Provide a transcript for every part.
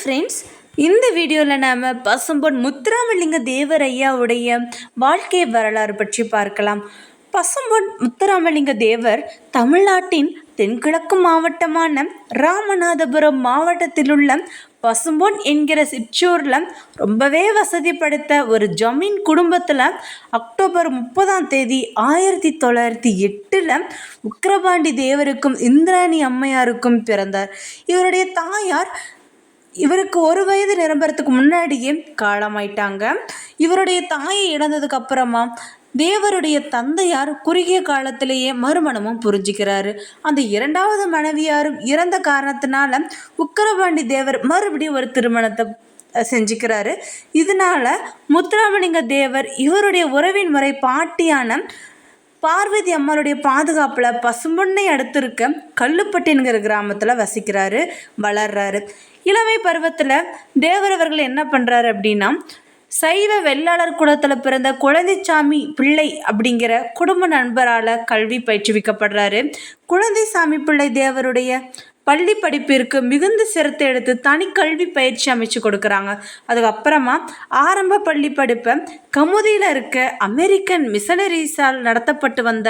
Friends, இந்த வீடியோவில் நாம் பசும்பொன் முத்துராமலிங்க தேவர் ஐயாவுடைய வாழ்க்கை வரலாறு பற்றி பார்க்கலாம். பசும்பொன் முத்துராமலிங்க தேவர் தமிழ்நாட்டின் தென்கிழக்கு மாவட்டமான ராமநாதபுரம் மாவட்டத்தில் உள்ள பசும்பொன் என்கிற சிற்றூரில் ரொம்பவே வசதி படைத்த ஒரு ஜமீன் குடும்பத்தில் அக்டோபர் 30 1908 உக்கிரபாண்டி தேவருக்கும் இந்திராணி அம்மையாருக்கும் பிறந்தார். இவருடைய தாயார் இவருக்கு 1 வயது நிரம்புறதுக்கு முன்னாடியே காலமாயிட்டாங்க. இவருடைய தாயை இழந்ததுக்கு அப்புறமா தேவருடைய தந்தையார் குறுகிய காலத்திலேயே மறுமணமும் புரிஞ்சுக்கிறாரு. அந்த 2வது மனைவியாரும் இறந்த காரணத்தினால உக்கிரபாண்டி தேவர் மறுபடியும் ஒரு திருமணத்தை செஞ்சுக்கிறாரு. இதனால முத்துராமலிங்க தேவர் இவருடைய உறவின் முறை பாட்டியான பார்வதி அம்மாளுடைய பாதுகாப்பில் பசும்பொன்னை அடுத்து இருக்க கல்லுப்பட்டிங்கிற கிராமத்தில் வசிக்கிறாரு, வளர்றாரு. இளமை பருவத்தில் தேவர் அவர்கள் என்ன பண்ணுறாரு அப்படின்னா, சைவ வெள்ளாளர் குலத்தில் பிறந்த குழந்தைசாமி பிள்ளை அப்படிங்கிற குடும்ப நண்பரால் கல்வி பயிற்றுவிக்கப்படுறாரு. குழந்தைசாமி பிள்ளை தேவருடைய பள்ளி படிப்பிற்கு மிகுந்த சிரத்தை எடுத்து தனி கல்வி பயிற்சி அமைச்சு கொடுக்குறாங்க. அதுக்கப்புறமா ஆரம்ப பள்ளி படிப்பை கமுதியில் இருக்க அமெரிக்கன் மிஷனரிஸால் நடத்தப்பட்டு வந்த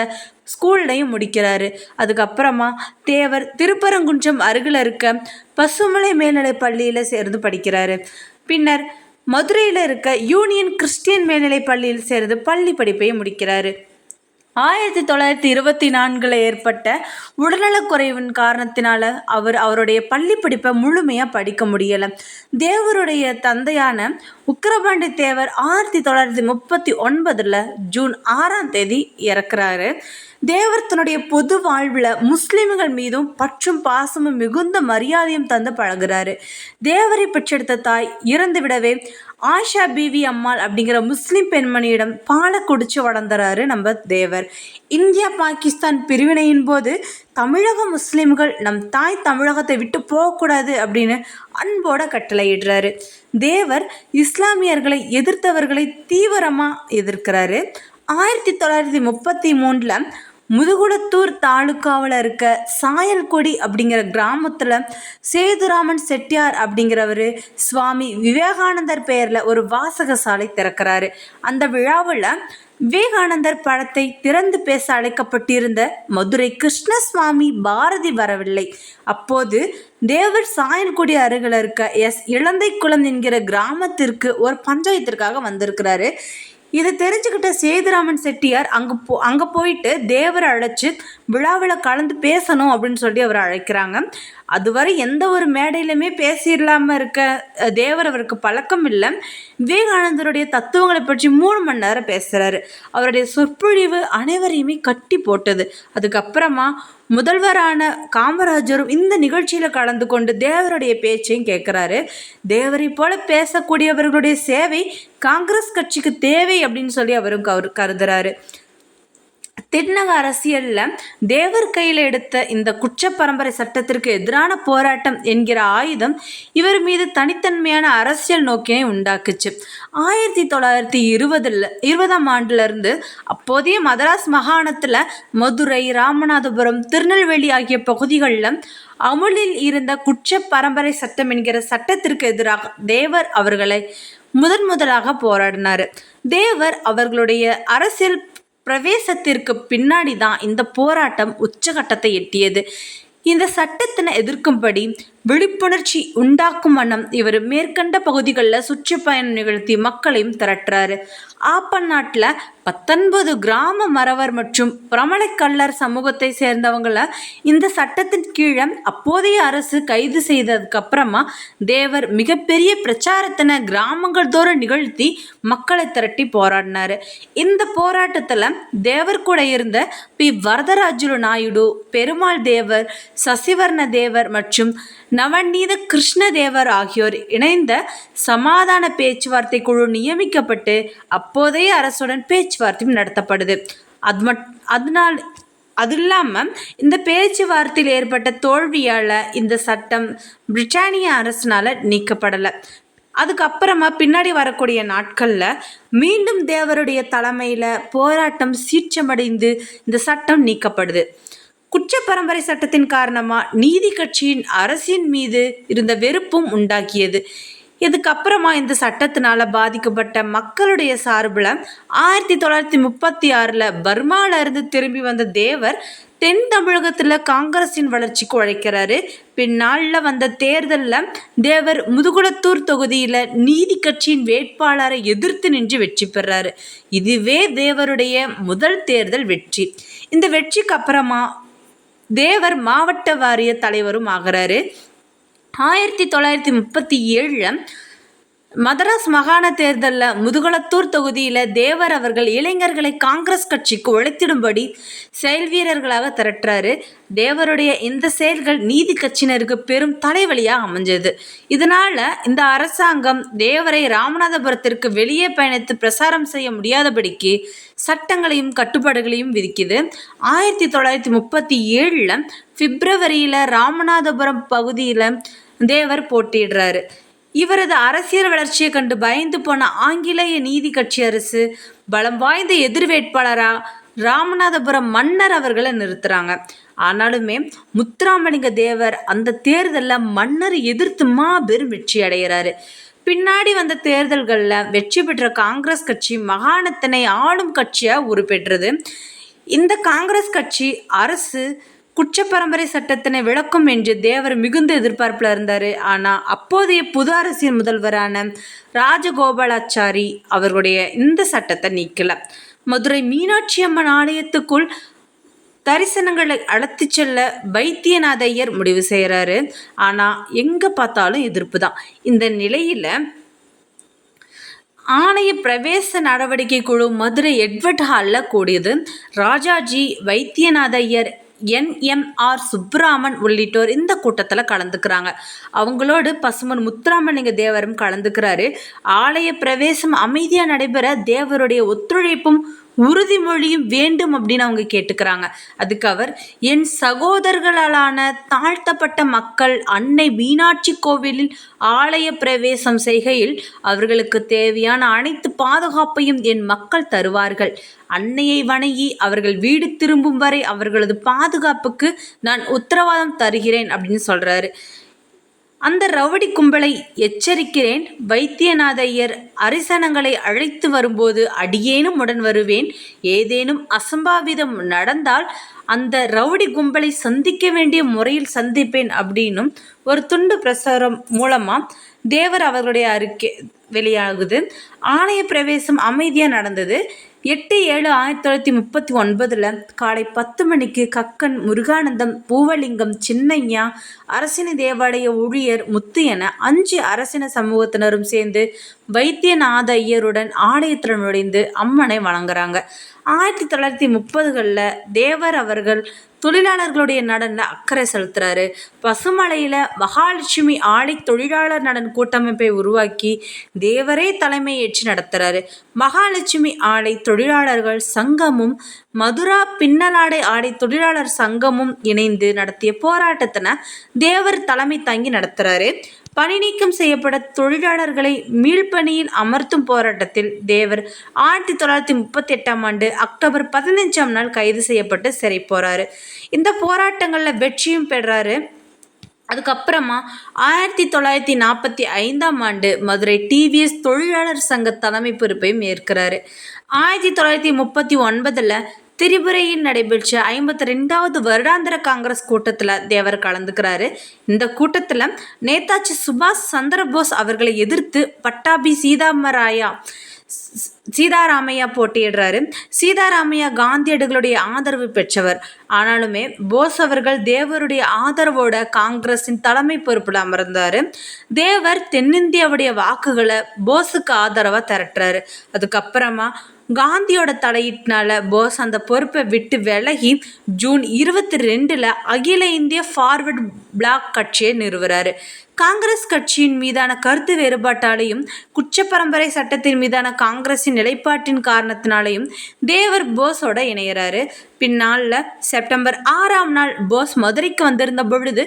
ஸ்கூல்லையும் முடிக்கிறாரு. அதுக்கப்புறமா தேவர் திருப்பரங்குன்றம் அருகில் இருக்க பசுமலை மேல்நிலை பள்ளியில் சேர்ந்து படிக்கிறாரு. பின்னர் மதுரையில் இருக்க யூனியன் கிறிஸ்டியன் மேல்நிலை பள்ளியில் சேர்ந்து பள்ளி படிப்பையும் முடிக்கிறாரு. 1924 ஏற்பட்ட உடல்நலக்குறைவின் காரணத்தினால அவருடைய பள்ளி படிப்பை முழுமையாக படிக்க முடியலை. தேவருடைய தந்தையான உக்கிரபாண்டி தேவர் 1939 ஜூன் 6 இறக்குறாரு. தேவர் தன்னுடைய பொது வாழ்வில் முஸ்லிம்கள் மீதும் பற்றும் பாசமும் மிகுந்த மரியாதையும் தந்து பழகுறாரு. தேவரை பெற்றெடுத்த தாய் இறந்து விடவே ஆயிஷா பீவி அம்மாள் அப்படிங்கிற முஸ்லிம் பெண்மணியிடம் பாலை குடிச்சு வளர்ந்துறாரு நம்ம தேவர். இந்தியா பாகிஸ்தான் பிரிவினையின் போது தமிழக முஸ்லிம்கள் நம் தாய் தமிழகத்தை விட்டு போகக்கூடாது அப்படின்னு அன்போட கட்டளையிடுறாரு. தேவர் இஸ்லாமியர்களை எதிர்த்தவர்களை தீவிரமாக எதிர்க்கிறாரு. 1933 முதுகுளத்தூர் தாலுக்காவில் இருக்க சாயல்கொடி அப்படிங்கிற கிராமத்தில் சேதுராமன் செட்டியார் அப்படிங்கிறவர் சுவாமி விவேகானந்தர் பெயரில் ஒரு வாசக சாலை திறக்கிறாரு. அந்த விழாவில் விவேகானந்தர் படத்தை திறந்து பேச அழைக்கப்பட்டிருந்த மதுரை கிருஷ்ணசுவாமி பாரதி வரவில்லை. அப்போது தேவர் சாயல்குடி அருகில் இருக்க இளந்தைக்குளம் என்கிற கிராமத்திற்கு ஒரு பஞ்சாயத்திற்காக வந்திருக்கிறாரு. இதை தெரிஞ்சுக்கிட்ட சேதுராமன் செட்டியார் அங்கே போயிட்டு தேவரை அழைச்சி விழாவில் கலந்து பேசணும் அப்படின்னு சொல்லி அவரை அழைக்கிறாங்க. அதுவரை எந்த ஒரு மேடையிலுமே பேசிடலாமல் இருக்க தேவர் அவருக்கு பழக்கம் இல்லை. விவேகானந்தருடைய தத்துவங்களை பற்றி 3 மணி நேரம் பேசுகிறாரு. அவருடைய சொற்பொழிவு அனைவரையுமே கட்டி போட்டது. அதுக்கப்புறமா முதல்வரான காமராஜரும் இந்த நிகழ்ச்சியில் கலந்து கொண்டு தேவருடைய பேச்சையும் கேட்குறாரு. தேவரை போல பேசக்கூடியவர்களுடைய சேவை காங்கிரஸ் கட்சிக்கு தேவை அப்படின்னு சொல்லி அவரும் கருதுறாரு. தென்னக அரசியலில் தேவர் கையில் எடுத்த இந்த குற்ற பரம்பரை சட்டத்திற்கு எதிரான போராட்டம் என்கிற ஆயுதம் இவர் மீது தனித்தன்மையான அரசியல் நோக்கினை உண்டாக்குச்சு. 1920 அப்போதைய மதராஸ் மாகாணத்தில் மதுரை, ராமநாதபுரம், திருநெல்வேலி ஆகிய பகுதிகளில் அமுலில் இருந்த குற்ற பரம்பரை சட்டம் என்கிற சட்டத்திற்கு எதிராக தேவர் அவர்களை முதலாக போராடினார். தேவர் அவர்களுடைய அரசியல் பிரவேசத்திற்கு பின்னாடி தான் இந்த போராட்டம் உச்சகட்டத்தை எட்டியது. இந்த சட்டத்தினை எதிர்க்கும்படி விழிப்புணர்ச்சி உண்டாக்கும் வண்ணம் இவர் மேற்கண்ட பகுதிகளில் சுற்றுப்பயணம் நிகழ்த்தி மக்களையும் திரட்டுறாரு. ஆப்பநாட்டில் 19 கிராம மறவர் மற்றும் பிரமலைக்கல்லர் சமூகத்தை சேர்ந்தவங்களை இந்த சட்டத்தின் கீழே அப்போதைய அரசு கைது செய்ததுக்கு அப்புறமா தேவர் மிகப்பெரிய பிரச்சாரத்தினை கிராமங்கள் தோறும் நிகழ்த்தி மக்களை திரட்டி போராடினார். இந்த போராட்டத்தில் தேவர் கூட இருந்த பி. வரதராஜுலு நாயுடு, பெருமாள் தேவர், சசிவர்ண தேவர் மற்றும் நவநீத கிருஷ்ணதேவர் ஆகியோர் இணைந்த சமாதான பேச்சுவார்த்தை குழு நியமிக்கப்பட்டு அப்போதைய அரசுடன் பேச்சுவார்த்தையும் நடத்தப்படுது. அது இல்லாமல் இந்த பேச்சுவார்த்தையில் ஏற்பட்ட தோல்வியால் இந்த சட்டம் பிரிட்டானிய அரசினால் நீக்கப்படலை. அதுக்கப்புறமா பின்னாடி வரக்கூடிய நாட்களில் மீண்டும் தேவருடைய தலைமையில் போராட்டம் சீற்றமடைந்து இந்த சட்டம் நீக்கப்படுது. குற்ற பரம்பரை சட்டத்தின் காரணமாக நீதி கட்சியின் அரசின் மீது இருந்த வெறுப்பும் உண்டாக்கியது. இதுக்கப்புறமா இந்த சட்டத்தினால பாதிக்கப்பட்ட மக்களுடைய சார்பில் 1936 பர்மால இருந்து திரும்பி வந்த தேவர் தென் தமிழகத்தில் காங்கிரஸின் வளர்ச்சிக்கு உழைக்கிறாரு. பின்னாளில் வந்த தேர்தலில் தேவர் முதுகுளத்தூர் தொகுதியில் நீதி கட்சியின் வேட்பாளரை எதிர்த்து நின்று வெற்றி பெறாரு. இதுவே தேவருடைய முதல் தேர்தல் வெற்றி. இந்த வெற்றிக்கு அப்புறமா தேவர் மாவட்ட வாரிய தலைவரும் ஆகிறாரு. 1937 மதராஸ் மாகாண தேர்தலில் முதுகுளத்தூர் தொகுதியில் தேவர் அவர்கள் இளைஞர்களை காங்கிரஸ் கட்சிக்கு உழைத்திடும்படி செயல் வீரர்களாக திரட்டுறாரு. தேவருடைய இந்த செயல்கள் நீதி கட்சியினருக்கு பெரும் தலைவலியாக அமைஞ்சது. இதனால் இந்த அரசாங்கம் தேவரை ராமநாதபுரத்திற்கு வெளியே பயணித்து பிரசாரம் செய்ய முடியாதபடிக்கு சட்டங்களையும் கட்டுப்பாடுகளையும் விதிக்குது. 1937 பிப்ரவரியில் ராமநாதபுரம் பகுதியில் தேவர் போட்டியிடுறாரு. இவரது அரசியல் வளர்ச்சியை கண்டு பயந்து போன ஆங்கிலேய நீதி கட்சி அரசு பலம் வாய்ந்த எதிர் வேட்பாளராக ராமநாதபுரம் மன்னர் அவர்களை நிறுத்துறாங்க. ஆனாலுமே முத்துராமலிங்க தேவர் அந்த தேர்தலில் மன்னர் எதிர்த்து மாபெரும் வெற்றி அடைகிறாரு. பின்னாடி வந்த தேர்தல்களில் வெற்றி பெற்ற காங்கிரஸ் கட்சி மாகாணத்தினை ஆளும் கட்சியாக உருப்பெற்றது. இந்த காங்கிரஸ் கட்சி அரசு குற்ற பரம்பரை சட்டத்தினை விளக்கும் என்று தேவர் மிகுந்த எதிர்பார்ப்பில் இருந்தார். ஆனால் அப்போதைய புது அரசின் முதல்வரான ராஜகோபாலாச்சாரி அவர்களுடைய இந்த சட்டத்தை நீக்கல. மதுரை மீனாட்சி அம்மன் ஆலயத்துக்குள் தரிசனங்களை அழைத்து செல்ல வைத்தியநாத ஐயர் முடிவு செய்கிறாரு. ஆனால் எங்கே பார்த்தாலும் எதிர்ப்பு தான். இந்த நிலையில் ஆணைய பிரவேச நடவடிக்கை குழு மதுரை எட்வர்ட் ஹாலில் கூடியது. ராஜாஜி, வைத்தியநாத ஐயர், NMR சுப்ராமன் உள்ளிட்டோர் இந்த கூட்டத்தில் கலந்துக்கிறாங்க. அவங்களோடு பசும்பொன் முத்துராமலிங்க தேவரும் கலந்துக்கிறாரு. ஆலய பிரவேசம் அமைதியாக நடைபெற தேவருடைய ஒத்துழைப்பும் உறுதிமொழியும் வேண்டும் அப்படின்னு அவங்க கேட்டுக்கிறாங்க. அதுக்கு அவர், என் சகோதரர்களாலான தாழ்த்தப்பட்ட மக்கள் அன்னை மீனாட்சி கோவிலில் ஆலய பிரவேசம் செய்கையில் அவர்களுக்கு தேவையான அனைத்து பாதுகாப்பையும் என் மக்கள் தருவார்கள். அன்னையை வணங்கி அவர்கள் வீடு திரும்பும் வரை அவர்களது பாதுகாப்புக்கு நான் உத்தரவாதம் தருகிறேன் அப்படின்னு சொல்கிறாரு. அந்த ரவுடி கும்பலை எச்சரிக்கிறேன். வைத்தியநாத ஐயர் அரிசனங்களை அழைத்து வரும்போது அடியேனும் உடன் வருவேன். ஏதேனும் அசம்பாவிதம் நடந்தால் அந்த ரவுடி கும்பலை சந்திக்க வேண்டிய முறையில் சந்திப்பேன் அப்படின்னும் ஒரு துண்டு பிரசாரம் மூலமாக தேவர் அவர்களுடைய அறிக்கை வெளியாகுது. ஆலய பிரவேசம் அமைதியாக நடந்தது. 8/7/1939 காலை 10 மணிக்கு கக்கன், முருகானந்தம், பூவலிங்கம், சின்னையா, அரசின தேவாலய ஊழியர் முத்து என 5 அரசின சமூகத்தினரும் சேர்ந்து வைத்தியநாத ஐயருடன் ஆலயத்தில் நுழைந்து அம்மனை வணங்குறாங்க. 1930களில் தேவர் அவர்கள் தொழிலாளர்களுடைய நலனில் அக்கறை செலுத்துகிறாரு. பசுமலையில் மகாலட்சுமி ஆடை தொழிலாளர் நலன் கூட்டமைப்பை உருவாக்கி தேவரே தலைமை ஏற்று நடத்துகிறாரு. மகாலட்சுமி ஆடை தொழிலாளர்கள் சங்கமும் மதுரா பின்னலாடை ஆடை தொழிலாளர் சங்கமும் இணைந்து நடத்திய போராட்டத்தினை தேவர் தலைமை தாங்கி நடத்துகிறாரு. பணி நீக்கம் செய்யப்பட்ட தொழிலாளர்களை மீள்பணியில் அமர்த்தும் போராட்டத்தில் தேவர் 1938 அக்டோபர் 15 கைது செய்யப்பட்டு சிறை போகிறாரு. இந்த போராட்டங்களில் வெற்றியும் பெறாரு. அதுக்கப்புறமா 1945 மதுரை TVS தொழிலாளர் சங்க தலைமை பொறுப்பையும் ஏற்கிறாரு. 1939 திரிபுரையில் நடைபெற்ற 52வது வருடாந்திர காங்கிரஸ் கூட்டத்தில் தேவர் கலந்துக்கிறாரு. இந்த கூட்டத்தில் நேதாஜி சுபாஷ் சந்திரபோஸ் அவர்களை எதிர்த்து பட்டாபி சீதாராமையா போட்டியிடுறாரு. சீதாராமையா காந்தியடிகளுடைய ஆதரவு பெற்றவர். ஆனாலுமே போஸ் அவர்கள் தேவருடைய ஆதரவோட காங்கிரஸின் தலைமை பொறுப்பில் அமர்ந்தார். தேவர் தென்னிந்தியாவுடைய வாக்குகளை போஸுக்கு ஆதரவாக திரட்டுறாரு. அதுக்கப்புறமா காந்தியோட தலையீட்டினால போஸ் அந்த பொறுப்பை விட்டு விலகி ஜூன் 22 அகில இந்திய ஃபார்வர்ட் பிளாக் கட்சியை நிறுவுறாரு. காங்கிரஸ் கட்சியின் மீதான கருத்து வேறுபாட்டாலையும் குற்ற பரம்பரை சட்டத்தின் மீதான காங்கிரஸின் நிலைப்பாட்டின் காரணத்தினாலையும் தேவர் போஸோட இணைகிறாரு. பின்னால் செப்டம்பர் 6 போஸ் மதுரைக்கு வந்திருந்த பொழுது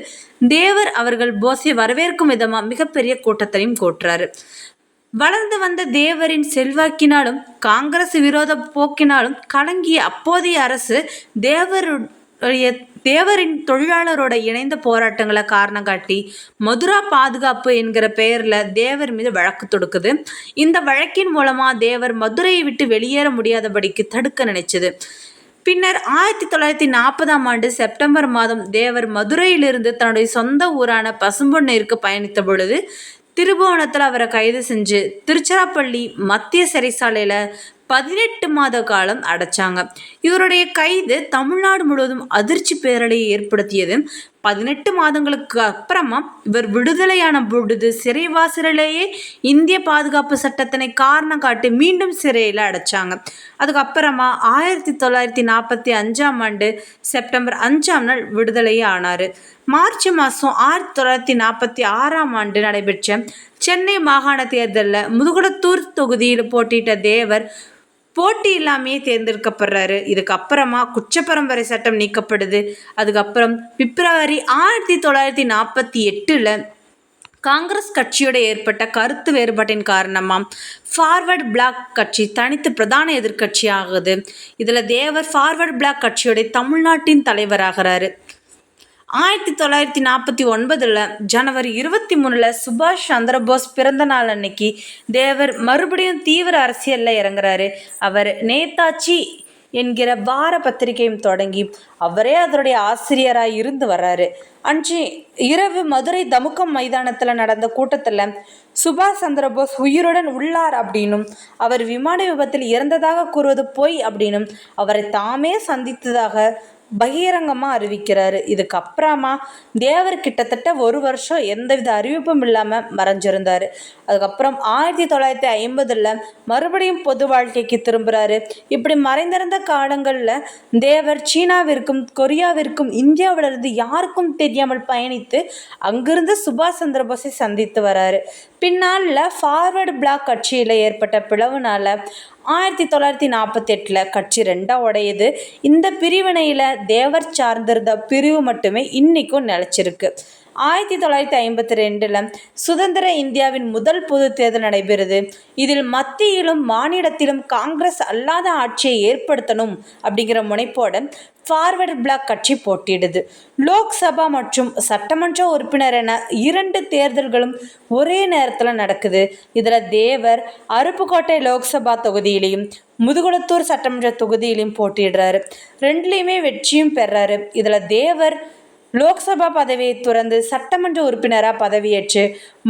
தேவர் அவர்கள் போஸை வரவேற்கும் விதமாக மிகப்பெரிய கூட்டத்தையும் கூட்டுறாரு. வளர்ந்து வந்த தேவரின் செல்வாக்கினாலும் காங்கிரஸ் விரோத போக்கினாலும் கலங்கிய அப்போதைய அரசு தேவரின் தொழிலாளரோட இணைந்த போராட்டங்களை காரணம் காட்டி மதுரா பாதுகாப்பு என்கிற பெயரில் தேவர் மீது வழக்கு தொடுக்குது. இந்த வழக்கின் மூலமாக தேவர் மதுரையை விட்டு வெளியேற முடியாதபடிக்கு தடுக்க நினைச்சது. பின்னர் 1940 செப்டம்பர் மாதம் தேவர் மதுரையிலிருந்து தன்னுடைய சொந்த ஊரான பசும்பொன்னூருக்கு பயணித்த பொழுது திருபுவனத்தில் அவரை கைது செஞ்சு திருச்சிராப்பள்ளி மத்திய சிறைச்சாலையில் 18 மாத காலம் அடைச்சாங்க. இவருடைய கைது தமிழ்நாடு முழுவதும் அதிர்ச்சி பேரலையை ஏற்படுத்தியது. 18 மாதங்களுக்கு அப்புறமா இவர் விடுதலையான பொழுது சிறைவாசலிலேயே இந்திய பாதுகாப்பு சட்டத்தினை காரணம் காட்டி மீண்டும் சிறையில் அடைச்சாங்க. அதுக்கப்புறமா 1945 செப்டம்பர் 5 விடுதலை ஆனார். மார்ச் மாதம் 1946 நடைபெற்ற சென்னை மாகாண தேர்தலில் முதுகுளத்தூர் தொகுதியில் போட்டியிட்ட தேவர் போட்டி இல்லாமையே தேர்ந்தெடுக்கப்படுறாரு. இதுக்கப்புறமா குற்றப்பரம்பரை சட்டம் நீக்கப்படுது. அதுக்கப்புறம் பிப்ரவரி 1948 காங்கிரஸ் கட்சியோட ஏற்பட்ட கருத்து வேறுபாட்டின் காரணமாக ஃபார்வர்ட் பிளாக் கட்சி தனித்து பிரதான எதிர்கட்சி ஆகுது. இதில் தேவர் ஃபார்வர்ட் பிளாக் கட்சியோட தமிழ்நாட்டின் தலைவராகிறாரு. 1949 ஜனவரி 23 சுபாஷ் சந்திரபோஸ் பிறந்த நாள் அன்னைக்கு தேவர் மறுபடியும் தீவிர அரசியலில் இறங்குறாரு. அவர் நேதாஜி என்கிற வார பத்திரிகையும் தொடங்கி அவரே அதனுடைய ஆசிரியராக இருந்து வர்றாரு. அன்று இரவு மதுரை தமுக்கம் மைதானத்தில் நடந்த கூட்டத்தில் சுபாஷ் சந்திரபோஸ் உயிருடன் உள்ளார் அப்படின்னும் அவர் விமான விபத்தில் இறந்ததாக கூறுவது பொய் அப்படின்னும் அவரை தாமே சந்தித்ததாக பகிரங்கமாக அறிவிக்கிறாரு. இதுக்கப்புறமா தேவர் கிட்டத்தட்ட 1 வருஷம் எந்தவித அறிவிப்பும் இல்லாமல் மறைஞ்சிருந்தார். அதுக்கப்புறம் 1950 மறுபடியும் பொது வாழ்க்கைக்கு திரும்புகிறாரு. இப்படி மறைந்திருந்த காலங்களில் தேவர் சீனாவிற்கும் கொரியாவிற்கும் இந்தியாவிலிருந்து யாருக்கும் தெரியாமல் பயணித்து அங்கிருந்து சுபாஷ் சந்திரபோஸை சந்தித்து வராரு. பின்னால் ஃபார்வர்டு பிளாக் கட்சியில் ஏற்பட்ட பிளவுனால 1948 கட்சி 2 உடையுது. இந்த பிரிவினையில் தேவர் சார்ந்திருந்த பிரிவு மட்டுமே இன்னைக்கும் நிலைச்சிருக்கு. 1952 சுதந்திர இந்தியாவின் முதல் பொது தேர்தல் நடைபெறுது. இதில் மத்தியிலும் மாநிலத்திலும் காங்கிரஸ் அல்லாத ஆட்சியை ஏற்படுத்தணும் அப்படிங்கிற முனைப்போட ஃபார்வர்டு பிளாக் கட்சி போட்டியிடுது. லோக்சபா மற்றும் சட்டமன்ற உறுப்பினர் என 2 தேர்தல்களும் ஒரே நேரத்தில் நடக்குது. இதில் தேவர் அருப்புக்கோட்டை லோக்சபா தொகுதியிலையும் முதுகுளத்தூர் சட்டமன்ற தொகுதியிலையும் போட்டியிடுறாரு. 2லையுமே வெற்றியும் பெறாரு. இதில் தேவர் லோக்சபா பதவியை துறந்து சட்டமன்ற உறுப்பினராக பதவியேற்று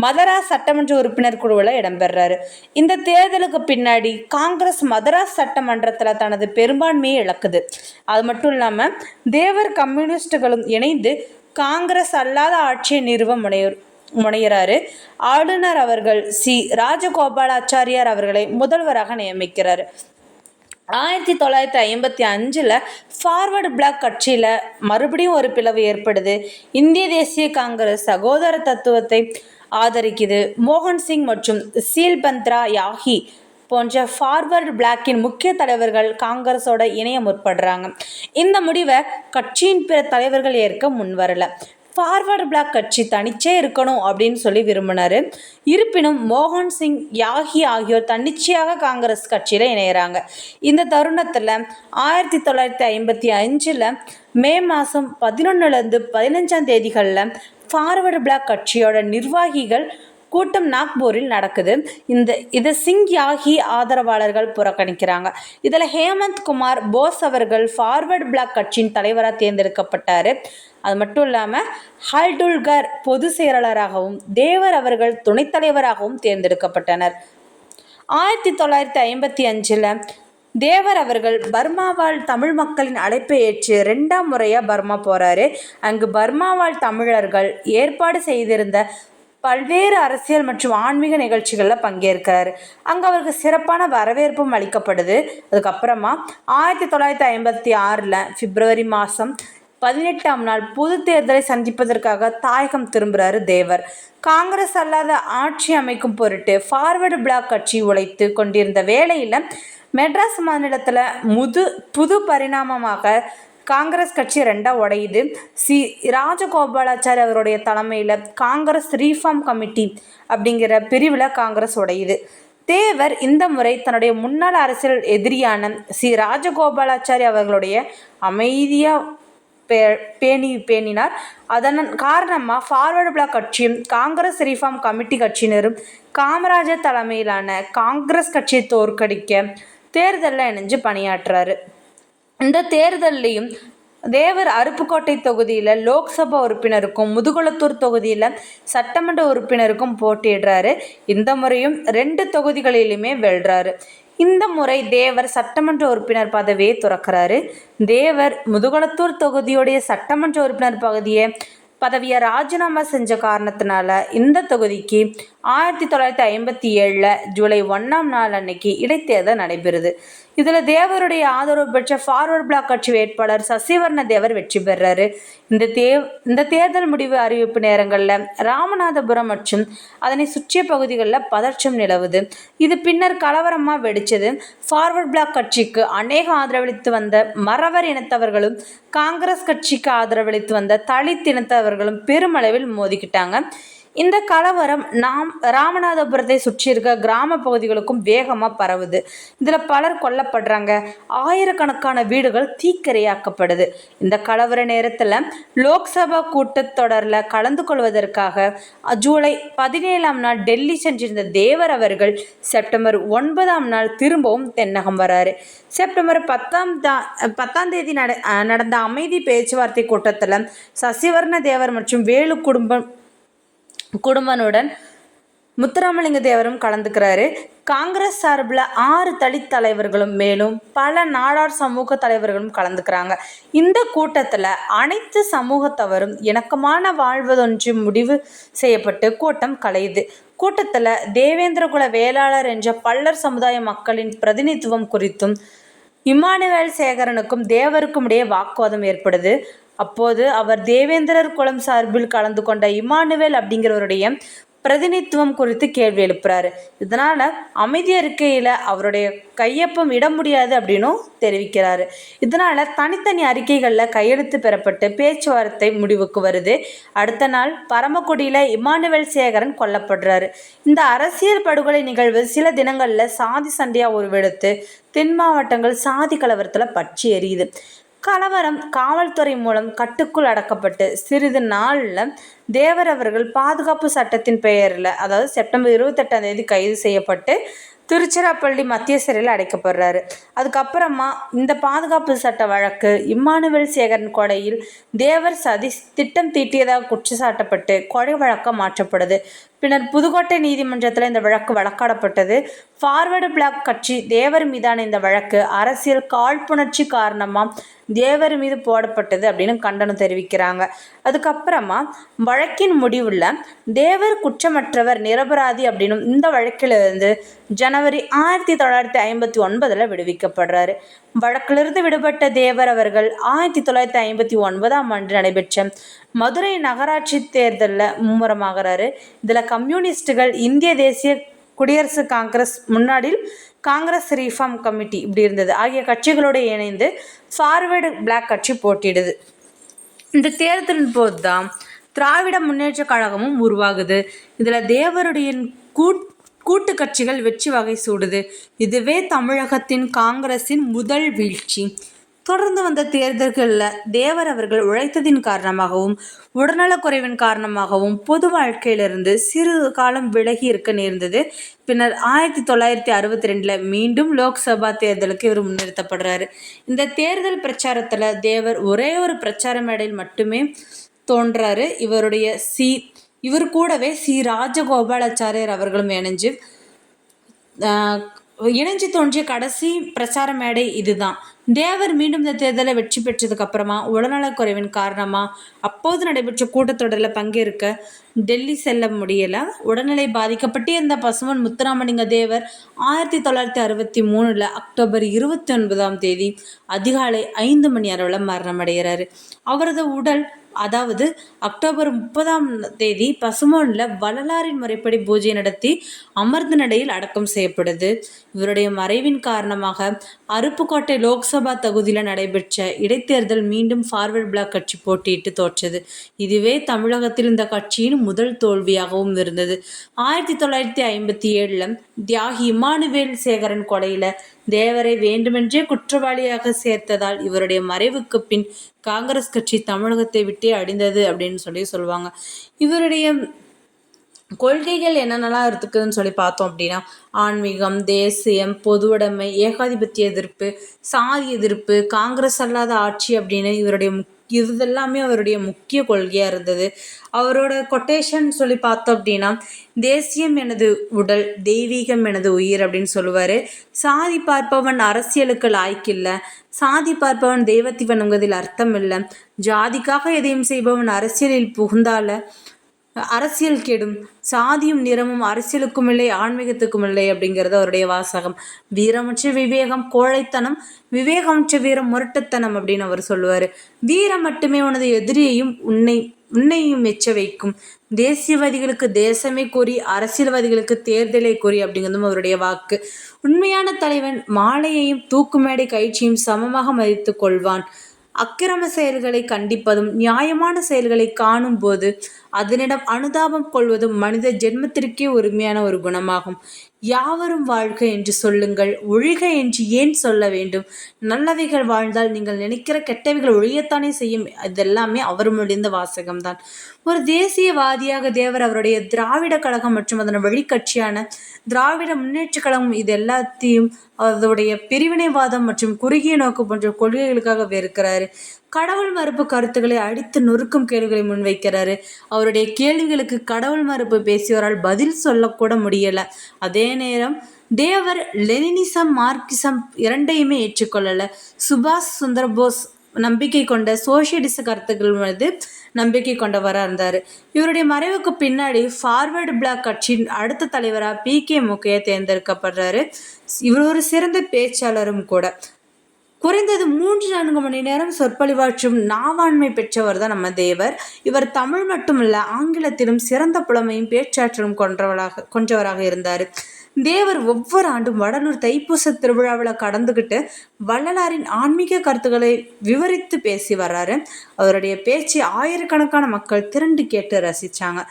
மதராஸ் சட்டமன்ற உறுப்பினர் குழுவில் இடம்பெறாரு. இந்த தேர்தலுக்கு பின்னாடி காங்கிரஸ் மதராஸ் சட்டமன்றத்தில் தனது பெரும்பான்மையை இழக்குது. அது மட்டும் இல்லாமல் தேவர் கம்யூனிஸ்டுகளும் இணைந்து காங்கிரஸ் அல்லாத ஆட்சியை நிறுவ முனைகிறாரு. ஆளுநர் அவர்கள் சி ராஜகோபாலாச்சாரியார் அவர்களை முதல்வராக நியமிக்கிறார். 1955 ஃபார்வர்டு பிளாக் கட்சியில் மறுபடியும் ஒரு பிளவு ஏற்படுது. இந்திய தேசிய காங்கிரஸ் சகோதர தத்துவத்தை ஆதரிக்குது. மோகன்சிங் மற்றும் சீல்பந்த்ரா யாகி போன்ற ஃபார்வர்டு பிளாக்கின் முக்கிய தலைவர்கள் காங்கிரஸோட இணைய முற்படுறாங்க. இந்த முடிவை கட்சியின் பிற தலைவர்கள் ஏற்க முன்வரல. ஃபார்வர்டு பிளாக் கட்சி தனிச்சே இருக்கணும் அப்படின்னு சொல்லி விரும்பினார். இருப்பினும் மோகன் சிங் யாகி ஆகியோர் தன்னிச்சையாக காங்கிரஸ் கட்சியில் இணைகிறாங்க. இந்த தருணத்தில் 1955 மே மாதம் 11 15 தேதிகளில் ஃபார்வர்டு பிளாக் கட்சியோட நிர்வாகிகள் கூட்டம் நாக்பூரில் நடக்குது. இதை சிங் யாகி ஆதரவாளர்கள் புறக்கணிக்கிறாங்க. இதில் ஹேமந்த் குமார் போஸ் அவர்கள் ஃபார்வர்டு பிளாக் கட்சியின் தலைவராக தேர்ந்தெடுக்கப்பட்டார். அது மட்டும் இல்லாமல் ஹல்டுல்கர் பொதுச் செயலாளராகவும் தேவர் அவர்கள் துணைத் தலைவராகவும் தேர்ந்தெடுக்கப்பட்டனர். 1955 தேவர் அவர்கள் பர்மாவால் தமிழ் மக்களின் அழைப்பை ஏற்று 2ஆம் முறையாக பர்மா போகிறாரு. அங்கு பர்மாவால் தமிழர்கள் ஏற்பாடு செய்திருந்த பல்வேறு அரசியல் மற்றும் ஆன்மீக நிகழ்ச்சிகளில் பங்கேற்கிறார். அங்கே அவருக்கு சிறப்பான வரவேற்பும் அளிக்கப்படுது. அதுக்கப்புறமா 1956 பிப்ரவரி மாதம் 18ஆம் நாள் பொது தேர்தலை சந்திப்பதற்காக தாயகம் திரும்புகிறாரு தேவர். காங்கிரஸ் அல்லாத ஆட்சி அமைக்கும் பொருட்டு ஃபார்வர்டு பிளாக் கட்சி உழைத்து கொண்டிருந்த வேளையில் மெட்ராஸ் மாநிலத்தில் புது பரிணாமமாக காங்கிரஸ் கட்சி 2ஆ உடையுது. சி ராஜகோபாலாச்சாரி அவருடைய தலைமையில் காங்கிரஸ் ரீஃபார்ம் கமிட்டி அப்படிங்கிற பிரிவில் காங்கிரஸ் உடையுது. தேவர் இந்த முறை தன்னுடைய முன்னாள் அரசியல் எதிரியான சி ராஜகோபாலாச்சாரி அவர்களுடைய பேணினார். அதன் காரணமாக ஃபார்வர்டு பிளாக் கட்சியும் காங்கிரஸ் ரிஃபார்ம் கமிட்டி கட்சியினரும் காமராஜர் தலைமையிலான காங்கிரஸ் கட்சியை தோற்கடிக்க தேர்தலில் இணைஞ்சு பணியாற்றுறாரு. இந்த தேர்தல்லையும் தேவர் அருப்புக்கோட்டை தொகுதியில் லோக்சபா உறுப்பினருக்கும் முதுகுளத்தூர் தொகுதியில் சட்டமன்ற உறுப்பினருக்கும் போட்டியிடுறாரு. இந்த முறையும் 2 தொகுதிகளிலுமே வெல்றாரு. இந்த முறை தேவர் சட்டமன்ற உறுப்பினர் பதவியை துறக்கிறாரு. தேவர் முதுகுளத்தூர் தொகுதியுடைய சட்டமன்ற உறுப்பினர் பதவியை ராஜினாமா செஞ்ச காரணத்தினால இந்த தொகுதிக்கு 1957 ஜூலை 1ஆம் நாள் அன்னைக்கு இடைத்தேர்தல் நடைபெறுது. இதில் தேவருடைய ஆதரவு பெற்ற ஃபார்வர்டு பிளாக் கட்சி வேட்பாளர் சசிவர்ண தேவர் வெற்றி பெறாரு. இந்த தேர்தல் முடிவு அறிவிப்பு நேரங்களில் ராமநாதபுரம் மற்றும் அதனை சுற்றிய பகுதிகளில் பதற்றம் நிலவுது. இது பின்னர் கலவரமாக வெடிச்சது. ஃபார்வர்டு பிளாக் கட்சிக்கு அநேக ஆதரவளித்து வந்த மறவர் இனத்தவர்களும் காங்கிரஸ் கட்சிக்கு ஆதரவளித்து வந்த தலித் இனத்தவர்களும் பெருமளவில் மோதிக்கிட்டாங்க. இந்த கலவரம் ராமநாதபுரத்தை சுற்றி இருக்க கிராம பகுதிகளுக்கும் வேகமாக பரவுது. இதில் பலர் கொல்லப்படுறாங்க. ஆயிரக்கணக்கான வீடுகள் தீக்கிரையாக்கப்படுது. இந்த கலவர நேரத்தில் லோக்சபா கூட்டத்தொடரில் கலந்து கொள்வதற்காக ஜூலை 17ஆம் நாள் டெல்லி சென்றிருந்த தேவர் அவர்கள் செப்டம்பர் 9ஆம் நாள் திரும்பவும் தென்னகம் வராரு. செப்டம்பர் 10ஆம் தேதி நடந்த அமைதி பேச்சுவார்த்தை கூட்டத்தில் சசிவர்ண தேவர் மற்றும் வேலு குடும்பனுடன் முத்துராமலிங்க தேவரும் கலந்துக்கிறாரு. காங்கிரஸ் சார்பில் 6 தலித் தலைவர்களும் மேலும் பல நாடார் சமூக தலைவர்களும் கலந்துக்கிறாங்க. இந்த கூட்டத்தில் அனைத்து சமூகத்தவரும் இணக்கமான வாழ்வதொன்று முடிவு செய்யப்பட்டு கூட்டம் கலையுது. கூட்டத்தில் தேவேந்திரகுல வேளாளர் என்ற பல்லர் சமுதாய மக்களின் பிரதிநிதித்துவம் குறித்தும் இம்மானுவேல் சேகரனுக்கும் தேவருக்கும் இடையே வாக்குவாதம் ஏற்படுது. அப்போது அவர் தேவேந்திரர் குலம் சார்பில் கலந்து கொண்ட இம்மானுவேல் அப்படிங்கிறவருடைய பிரதிநிதித்துவம் குறித்து கேள்வி எழுப்புறாரு. இதனால் அமைதி அறிக்கையில் அவருடைய கையொப்பம் இட முடியாது அப்படின்னும் தெரிவிக்கிறாரு. இதனால் தனித்தனி அறிக்கைகளில் கையெழுத்து பெறப்பட்டு பேச்சுவார்த்தை முடிவுக்கு வருது. அடுத்த நாள் பரமக்குடியில் இம்மானுவேல் சேகரன் கொல்லப்படுறாரு. இந்த அரசியல் படுகொலை நிகழ்வு சில தினங்களில் சாதி சண்டையாக உருவெடுத்து தென் மாவட்டங்கள் சாதி கலவரத்தில் பற்றி எரியுது. கலவரம் காவல்துறை மூலம் கட்டுக்குள் அடக்கப்பட்டு சிறிது நாளில் தேவர் அவர்கள் பாதுகாப்பு சட்டத்தின் பெயரில், அதாவது செப்டம்பர் 28ஆம் தேதி கைது செய்யப்பட்டு திருச்சிராப்பள்ளி மத்திய சிறையில் அடைக்கப்படுறாரு. அதுக்கப்புறமா இந்த பாதுகாப்பு சட்ட வழக்கு இம்மானுவேல் சேகரன் கொலையில் தேவர் சதி திட்டம் தீட்டியதாக குற்றச்சாட்டப்பட்டு கொலை வழக்காக மாற்றப்படுது. பின்னர் புதுக்கோட்டை நீதிமன்றத்தில் இந்த வழக்கு வழக்காடப்பட்டது. ஃபார்வர்டு பிளாக் கட்சி தேவர் மீதான இந்த வழக்கு அரசியல் காழ்ப்புணர்ச்சி காரணமாக தேவர் மீது போடப்பட்டது அப்படின்னு கண்டனம் தெரிவிக்கிறாங்க. அதுக்கப்புறமா வழக்கின் முடிவில் தேவர் குற்றமற்றவர் நிரபராதி அப்படின்னும் இந்த வழக்கிலிருந்து ஜனவரி 1959 விடுவிக்கப்படுறாரு. வழக்கிலிருந்து விடுபட்ட தேவர் அவர்கள் 1959ஆம் ஆண்டு நடைபெற்ற மதுரை நகராட்சி தேர்தலில் மும்முரமாகிறாரு. இதில் கம்யூனிஸ்டுகள், இந்திய தேசிய குடியரசு காங்கிரஸ், முன்னாடில் காங்கிரஸ் ரிஃபார்ம் கமிட்டி இப்படி இருந்தது ஆகிய கட்சிகளோடு இணைந்து ஃபார்வர்டு பிளாக் கட்சி போட்டியிடுது. இந்த தேர்தலின் போது தான் திராவிட முன்னேற்ற கழகமும் உருவாகுது. இதில் தேவருடைய கூட்டு கட்சிகள் வெற்றி வகை சூடுது. இதுவே தமிழகத்தின் காங்கிரஸின் முதல் வீழ்ச்சி. தொடர்ந்து வந்த தேர்தல்களில் தேவர் அவர்கள் உழைத்ததின் காரணமாகவும் உடல்நலக்குறைவின் காரணமாகவும் பொது வாழ்க்கையிலிருந்து சிறிது காலம் விலகி இருக்க நேர்ந்தது. பின்னர் 1962 மீண்டும் லோக்சபா தேர்தலுக்கு இவர் முன்னிறுத்தப்படுறாரு. இந்த தேர்தல் பிரச்சாரத்தில் தேவர் ஒரே ஒரு பிரச்சார மேடையில் மட்டுமே தோன்றாரு. இவர் கூடவே சி ராஜகோபாலாச்சாரியர் அவர்களும் இணைஞ்சு தோன்றிய கடைசி பிரச்சார மேடை இதுதான். தேவர் மீண்டும் இந்த தேர்தலை வெற்றி பெற்றதுக்கு அப்புறமா உடல்நலக்குறைவின் காரணமாக அப்போது நடைபெற்ற கூட்டத்தொடரில் பங்கேற்க டெல்லி செல்ல முடியலை. உடல்நிலை பாதிக்கப்பட்டு இருந்த பசும்பொன் முத்துராமலிங்க தேவர் 1963 அக்டோபர் 29ஆம் தேதி அதிகாலை 5 மணி அளவில் மரணமடைகிறாரு. அவரது உடல் அதாவது அக்டோபர் 30ஆம் தேதி பசும்பொன்னில் வள்ளலாரின் முறைப்படி பூஜை நடத்தி அமர்ந்த நடையில் அடக்கம் செய்யப்படுது. இவருடைய மறைவின் காரணமாக அருப்புக்கோட்டை லோக்சபா தொகுதியில் நடைபெற்ற இடைத்தேர்தல் மீண்டும் ஃபார்வர்டு பிளாக் கட்சி போட்டியிட்டு தோற்றது. இதுவே தமிழகத்தில் இந்த கட்சியின் முதல் தோல்வியாகவும் இருந்தது. 1957 தியாகி இம்மானுவேல் சேகரன் கொலையில் தேவரை வேண்டுமென்றே குற்றவாளியாக சேர்த்ததால் இவருடைய மறைவுக்கு பின் காங்கிரஸ் கட்சி தமிழகத்தை விட்டே அடிந்தது அப்படின்னு சொல்லுவாங்க. இவருடைய கொள்கைகள் என்னென்னலாம் இருக்குதுன்னு சொல்லி பார்த்தோம் அப்படின்னா, ஆன்மீகம், தேசியம், பொதுவுடைமை, ஏகாதிபத்திய எதிர்ப்பு, சாதி எதிர்ப்பு, காங்கிரஸ் அல்லாத ஆட்சி அப்படின்னு இதெல்லாமே அவருடைய முக்கிய கொள்கையாக இருந்தது. அவரோட கொட்டேஷன் சொல்லி பார்த்தோம் அப்படின்னா, தேசியம் எனது உடல், தெய்வீகம் எனது உயிர் அப்படின்னு சொல்லுவார். சாதி பார்ப்பவன் அரசியலுக்கு லாய்க்கில்லை, சாதி பார்ப்பவன் தெய்வத்தை வணங்குவதில் அர்த்தம் இல்லை, ஜாதிக்காக எதையும் செய்பவன் அரசியலில் புகுந்தால அரசியல் கெடும், சாதியும் நிறமும் அரசியலுக்கும் இல்லை ஆன்மீகத்துக்கும் இல்லை அப்படிங்கிறது அவருடைய வாசகம். வீரமற்ற விவேகம் கோழைத்தனம், விவேகமற்ற வீரம் முரட்டுத்தனம் அப்படின்னு அவர் சொல்லுவார். வீரம் மட்டுமே உனது எதிரியையும் உன்னையும் மெச்ச வைக்கும். தேசியவாதிகளுக்கு தேசமே கூறி, அரசியல்வாதிகளுக்கு தேர்தலை கூறி அப்படிங்கிறதும் அவருடைய வாக்கு. உண்மையான தலைவன் மாலையையும் தூக்குமேடை கயிற்சியும் சமமாக மதித்து கொள்வான். அக்கிரம செயல்களை கண்டிப்பதும் நியாயமான செயல்களை காணும் போது அதனிடம் அனுதாபம் கொள்வதும் மனித ஜென்மத்திற்கே உரிமையான ஒரு குணமாகும். யாவரும் வாழ்க என்று சொல்லுங்கள், ஒழிக என்று ஏன் சொல்ல வேண்டும்? நல்லவைகள் வாழ்ந்தால் நீங்கள் நினைக்கிற கெட்டவைகள் ஒழியத்தானே செய்யும். இதெல்லாமே அவர் மொழிந்த வாசகம்தான். ஒரு தேசியவாதியாக தேவர் அவருடைய திராவிட கழகம் மற்றும் அதன் வழிக்கட்சியான திராவிட முன்னேற்ற கழகம் இது எல்லாத்தையும் அதனுடைய பிரிவினைவாதம் மற்றும் குறுகிய நோக்கு போன்ற கொள்கைகளுக்காக வெறுக்கிறாரு. கடவுள் மறுப்பு கருத்துக்களை அடித்து நொறுக்கும் கேள்விகளை முன்வைக்கிறாரு. அவருடைய கேள்விகளுக்கு கடவுள் மறுப்பு பேசியவரால் பதில் சொல்லக்கூட முடியல. அதே நேரம் தேவர் லெனினிசம், மார்க்சிசம் இரண்டையுமே ஏற்றுக்கொள்ளல. சுபாஷ் சந்திரபோஸ் நம்பிக்கை கொண்ட சோசியலிச கருத்துக்கள் மீது நம்பிக்கை கொண்டவராக இருந்தார். இவருடைய மறைவுக்கு பின்னாடி ஃபார்வர்டு பிளாக் கட்சியின் அடுத்த தலைவராக PK முக்கையா தேர்ந்தெடுக்கப்படுறாரு. இவர் ஒரு சிறந்த பேச்சாளரும் கூட. குறைந்தது 3-4 மணி நேரம் சொற்பொழிவாற்றும் நாவாண்மை பெற்றவர் தான் நம்ம தேவர். இவர் தமிழ் மட்டுமல்ல, ஆங்கிலத்திலும் சிறந்த புலமையும் பேச்சாற்றலும் கொன்றவராக இருந்தார். தேவர் ஒவ்வொரு ஆண்டும் வடலூர் தைப்பூச திருவிழாவில் கடந்துக்கிட்டு வள்ளலாரின் ஆன்மீக கருத்துக்களை விவரித்து பேசி வர்றாரு. அவருடைய பேச்சு ஆயிரக்கணக்கான மக்கள் திரண்டு கேட்டு ரசித்தாங்க.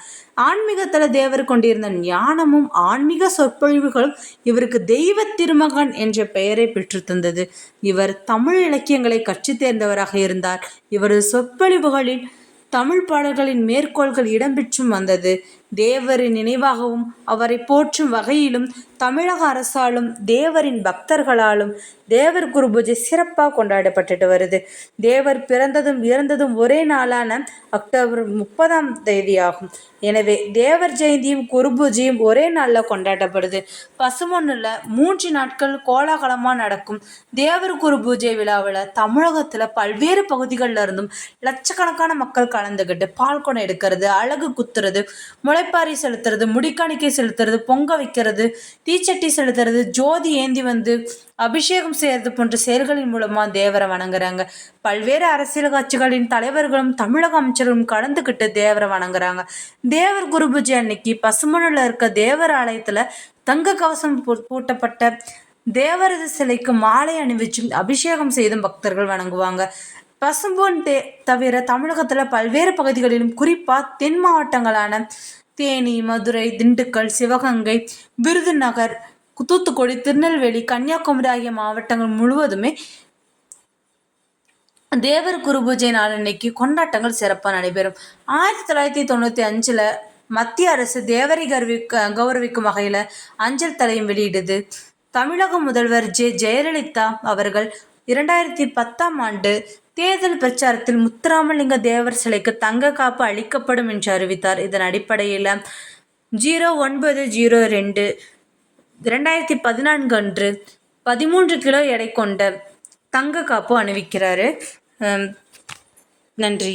ஆன்மீகத்தில் தேவர் கொண்டிருந்த ஞானமும் ஆன்மீக சொற்பொழிவுகளும் இவருக்கு தெய்வ திருமகன் என்ற பெயரை பெற்று தந்தது. இவர் தமிழ் இலக்கியங்களை கற்றுத் தேர்ந்தவராக இருந்தார். இவரது சொற்பொழிவுகளில் தமிழ் பாடல்களின் மேற்கோள்கள் இடம்பெற்றும் வந்தது. தேவரின் நினைவாகவும் அவரை போற்றும் வகையிலும் தமிழக அரசாலும் தேவரின் பக்தர்களாலும் தேவர் குரு பூஜை சிறப்பாக கொண்டாடப்பட்டுட்டு வருது. தேவர் பிறந்ததும் இறந்ததும் ஒரே நாளான அக்டோபர் 30 ஆகும். எனவே தேவர் ஜெயந்தியும் குரு பூஜையும் ஒரே நாளில் கொண்டாடப்படுது. பசுமொன்னில் 3 நாட்கள் கோலாகலமாக நடக்கும் தேவர் குரு பூஜை விழாவில் தமிழகத்தில் பல்வேறு பகுதிகளில் இருந்தும் லட்சக்கணக்கான மக்கள் கலந்துக்கிட்டு பால்குடம் எடுக்கிறது, அழகு குத்துறது, முளைப்பாரி செலுத்துறது, முடிக்காணிக்கை செலுத்துறது, பொங்க வைக்கிறது, தீச்சட்டி செலுத்துறது, ஜோதி ஏந்தி வந்து அபிஷேகம் செய்யறது போன்ற செயல்களின் மூலமா தேவரை வணங்குறாங்க. பல்வேறு அரசியல் கட்சிகளின் தலைவர்களும் தமிழக அமைச்சர்களும் கலந்துக்கிட்டு தேவரை வணங்குறாங்க. தேவர் குரு பூஜை அன்னைக்கு பசுமணில் இருக்க தேவர் ஆலயத்துல தங்க கவசம் பூட்டப்பட்ட தேவரது சிலைக்கு மாலை அணிவிச்சும் அபிஷேகம் செய்தும் பக்தர்கள் வணங்குவாங்க. பசும்பொன் தவிர தமிழகத்துல பல்வேறு பகுதிகளிலும் குறிப்பா தென் மாவட்டங்களான தேனி, மதுரை, திண்டுக்கல், சிவகங்கை, விருதுநகர், தூத்துக்குடி, திருநெல்வேலி, கன்னியாகுமரி ஆகிய மாவட்டங்கள் முழுவதுமே தேவர் குரு பூஜை நாள் அன்னைக்கு கொண்டாட்டங்கள் சிறப்பாக நடைபெறும். 1995 மத்திய அரசு தேவரை கௌரவிக்கும் வகையில் அஞ்சல் தலையும் வெளியிடுது. தமிழக முதல்வர் ஜெயலலிதா அவர்கள் 2010 தேர்தல் பிரச்சாரத்தில் முத்துராமலிங்க தேவர் சிலைக்கு தங்க காப்பு அளிக்கப்படும் என்று அறிவித்தார். இதன் அடிப்படையில் 09/02/2014 அன்று 13 கிலோ எடை கொண்ட தங்க காப்பு அணிவிக்கிறாரு. நன்றி.